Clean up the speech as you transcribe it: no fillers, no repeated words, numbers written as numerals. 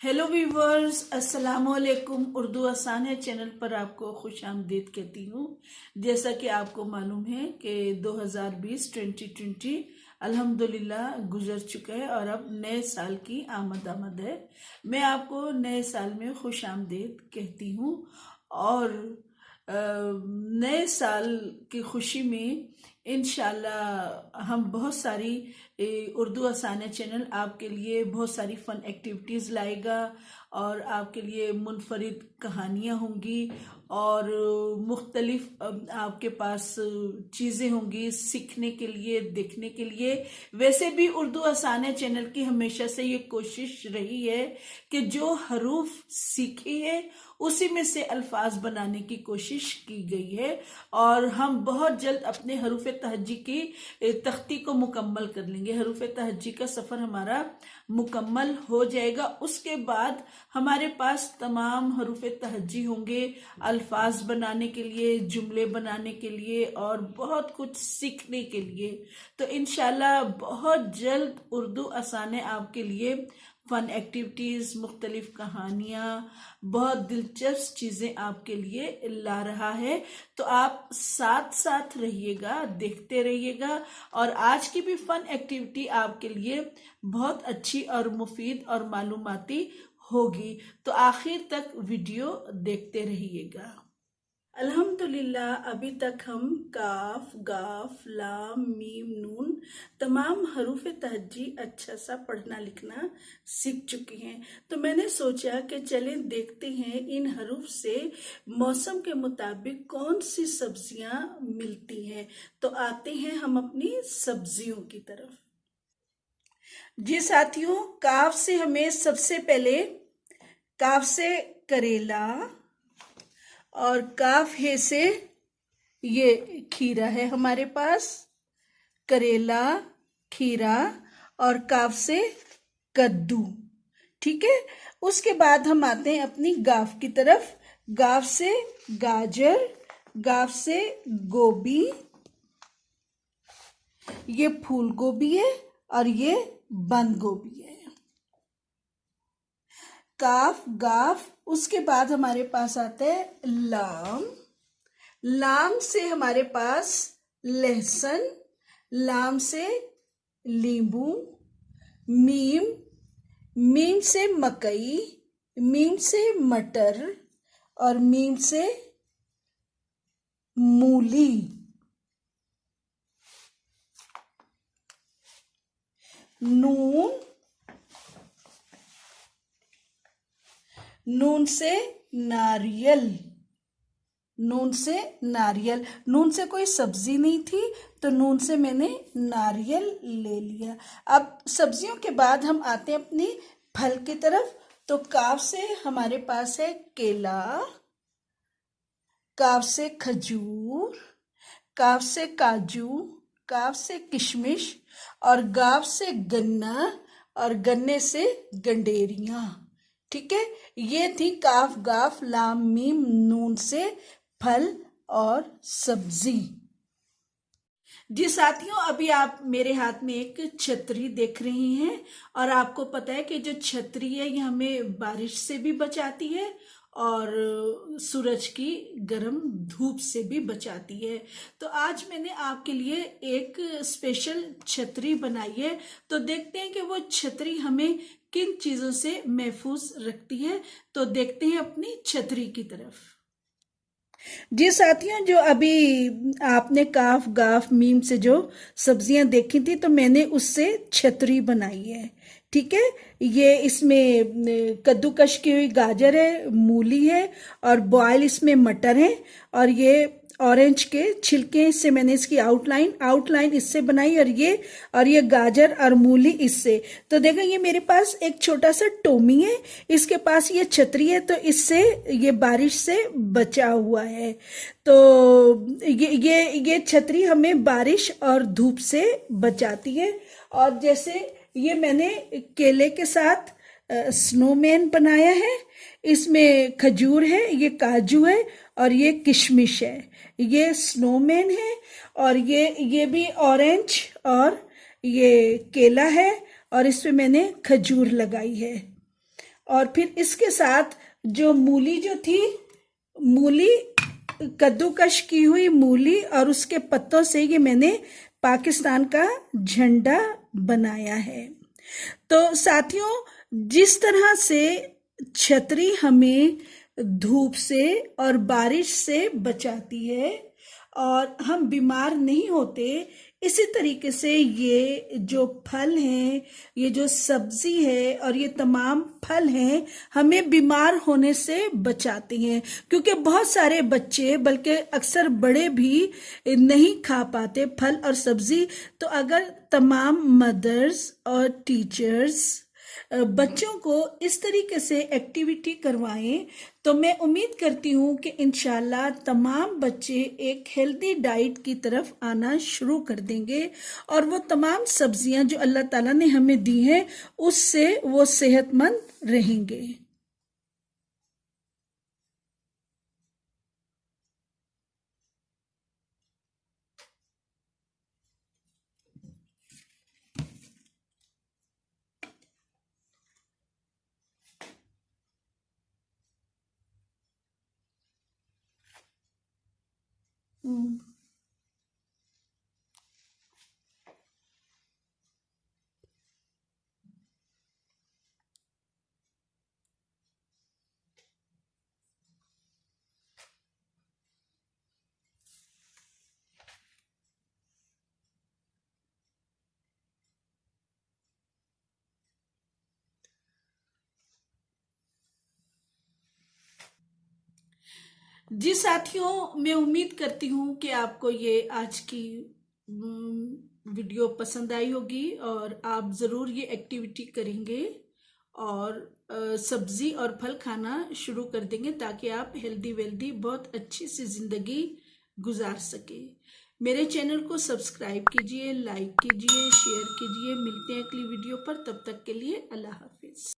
Hello viewers, अस्सलाम वालेकुम। उर्दू आसान है चैनल पर आपको खुश आमदीद कहती हूँ। जैसा कि आपको मालूम है कि 2020 अल्हम्दुलिल्लाह गुजर चुका है और अब नए साल की आमद है। मैं आपको नए साल में खुश आमदीद कहती हूँ और नए साल की खुशी में इंशाल्लाह हम बहुत सारी उर्दू आसानिया चैनल आपके लिए बहुत सारी फ़न एक्टिविटीज़ लाएगा और आपके लिए मुनफरिद कहानियाँ होंगी और मुख्तलिफ आपके पास चीज़ें होंगी सीखने के लिए, देखने के लिए। वैसे भी उर्दू आसानिया चैनल की हमेशा से ये कोशिश रही है कि जो हरूफ सीखी है उसी में से अल्फाज बनाने की कोशिश की गई है और हम बहुत जल्द अपने हरूफ तहज्जी की तख्ती को मुकम्मल कर लेंगे। हरूफ तहज्जी का सफ़र हमारा मुकम्मल हो जाएगा। उसके बाद हमारे पास तमाम हरूफ तहज्जी होंगे अल्फाज बनाने के लिए, जुमले बनाने के लिए और बहुत कुछ सीखने के लिए। तो इंशाल्लाह बहुत जल्द उर्दू आसान है आपके लिए फ़न एक्टिविटीज़, मुख्तलिफ कहानियाँ, बहुत दिलचस्प चीज़ें आपके लिए ला रहा है। तो आप साथ साथ रहिएगा, देखते रहिएगा और आज की भी फ़न एक्टिविटी आपके लिए बहुत अच्छी और मुफीद और मालूमाती होगी। तो आखिर तक वीडियो देखते रहिएगा। अल्हम्दुलिल्लाह अभी तक हम काफ, गाफ, लाम, मीम, नून तमाम हरूफ तहज्जी अच्छा सा पढ़ना लिखना सीख चुके हैं। तो मैंने सोचा कि चलें देखते हैं इन हरूफ से मौसम के मुताबिक कौन सी सब्जियां मिलती हैं। तो आते हैं हम अपनी सब्जियों की तरफ। जी साथियों, काफ से हमें सबसे पहले काफ से करेला और काफ है से ये खीरा है हमारे पास, करेला, खीरा और काफ से कद्दू। ठीक है, उसके बाद हम आते हैं अपनी गाफ की तरफ। गाफ से गाजर, गाफ से गोभी, ये फूल गोभी है और ये बंद गोभी है। काफ, गाफ, उसके बाद हमारे पास आता है लाम। लाम से हमारे पास लहसुन, लाम से नींबू, मीम, मीम से मकई, मीम से मटर और मीम से मूली। नून, नून से नारियल, नून से नारियल। नून से कोई सब्जी नहीं थी तो नून से मैंने नारियल ले लिया। अब सब्जियों के बाद हम आते हैं अपनी फल की तरफ। तो काफ से हमारे पास है केला, काफ से खजूर, काफ से काजू, काफ से किशमिश और गाफ से गन्ना और गन्ने से गंडेरियां। ठीक है, ये थी काफ, गाफ, लाम, मीम, नून से फल और सब्जी। जी साथियों, अभी आप मेरे हाथ में एक छतरी देख रही हैं और आपको पता है कि जो छतरी है ये हमें बारिश से भी बचाती है और सूरज की गर्म धूप से भी बचाती है। तो आज मैंने आपके लिए एक स्पेशल छतरी बनाई है। तो देखते हैं कि वो छतरी हमें किन चीज़ों से महफूज रखती है। तो देखते हैं अपनी छतरी की तरफ। जी साथियों, जो अभी आपने काफ, गाफ, मीम से जो सब्जियां देखी थी तो मैंने उससे छतरी बनाई है। ठीक है, ये इसमें कद्दूकश की हुई गाजर है, मूली है और बॉयल इसमें मटर है और ये ऑरेंज के छिलके से मैंने इसकी आउटलाइन इससे बनाई और ये गाजर और मूली इससे। तो देखो ये मेरे पास एक छोटा सा टोमी है, इसके पास ये छतरी है तो इससे ये बारिश से बचा हुआ है। तो ये छतरी हमें बारिश और धूप से बचाती है। और जैसे ये मैंने केले के साथ स्नोमैन बनाया है, इसमें खजूर है, ये काजू है और ये किशमिश है। ये स्नोमैन है और ये भी ऑरेंज और ये केला है और इसमें मैंने खजूर लगाई है। और फिर इसके साथ जो मूली जो थी, मूली कद्दूकश की हुई मूली और उसके पत्तों से ये मैंने पाकिस्तान का झंडा बनाया है। तो साथियों, जिस तरह से छतरी हमें धूप से और बारिश से बचाती है और हम बीमार नहीं होते, इसी तरीके से ये जो फल हैं, ये जो सब्जी है और ये तमाम फल हैं, हमें बीमार होने से बचाते हैं। क्योंकि बहुत सारे बच्चे, बल्कि अक्सर बड़े भी नहीं खा पाते फल और सब्जी। तो अगर तमाम मदर्स और टीचर्स बच्चों को इस तरीके से एक्टिविटी करवाएं, तो मैं उम्मीद करती हूँ कि इंशाल्लाह तमाम बच्चे एक हेल्दी डाइट की तरफ आना शुरू कर देंगे और वो तमाम सब्जियां जो अल्लाह ताला ने हमें दी हैं, उससे वो सेहतमंद रहेंगे। जी साथियों, मैं उम्मीद करती हूँ कि आपको ये आज की वीडियो पसंद आई होगी और आप ज़रूर ये एक्टिविटी करेंगे और सब्जी और फल खाना शुरू कर देंगे, ताकि आप हेल्दी वेल्दी बहुत अच्छी सी ज़िंदगी गुजार सके। मेरे चैनल को सब्सक्राइब कीजिए, लाइक कीजिए, शेयर कीजिए। मिलते हैं अगली वीडियो पर, तब तक के लिए अल्लाह हाफिज़।